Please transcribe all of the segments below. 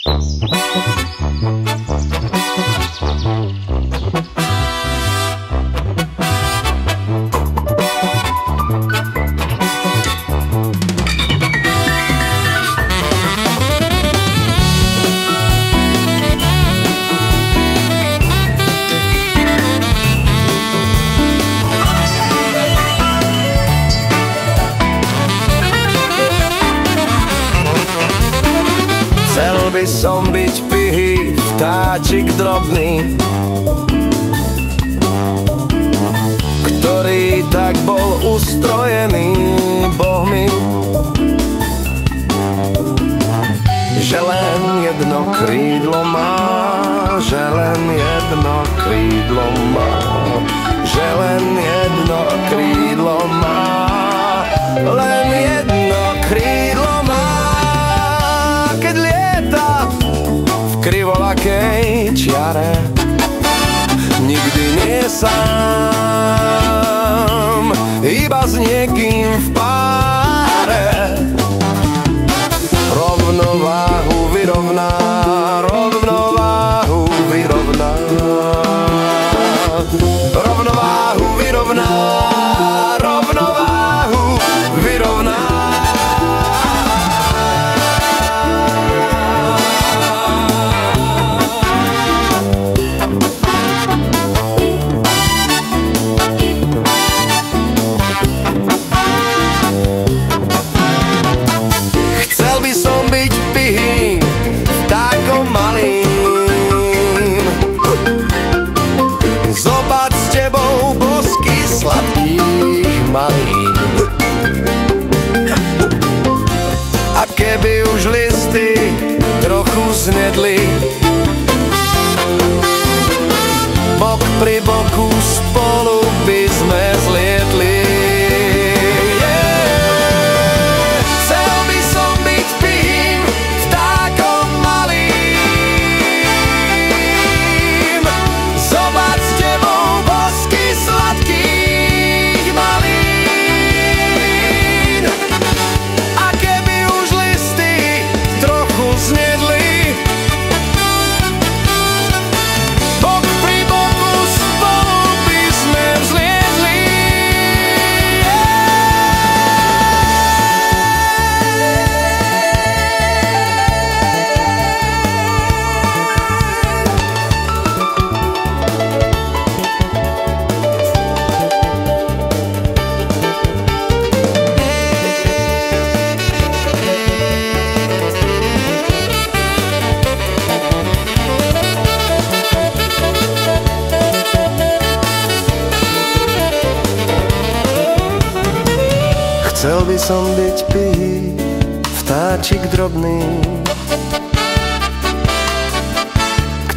Chcel by som byť pihý, vtáčik drobný, ktorý tak bol ustrojený bohmi, že len jedno krídlo má, že len jedno krídlo má, že len jedno krídlo má, len jedno krídlo má. Keď lieta v krivolakej čiare, nikdy nie sám, iba s niekým v páre. Rovnováhu vyrovná, rovnováhu vyrovná, rovnováhu vyrovná, rovnováhu vyrovná. A keby už listy trochu znedli, bok pri boku spolu by sme zlietli. Chcel by som byť pihým vtákom malým, zobať s tebou bosky sladkých malín. A keby už listy trochu znedli, bok pri boku spolu by sme vzliedli. Chcel by som byť pihý, vtáčik drobný,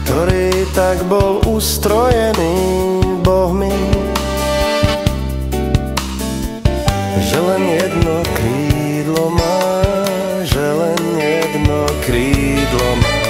ktorý tak bol ustrojený bohmi, že len jedno krídlo má, že len jedno krídlo má.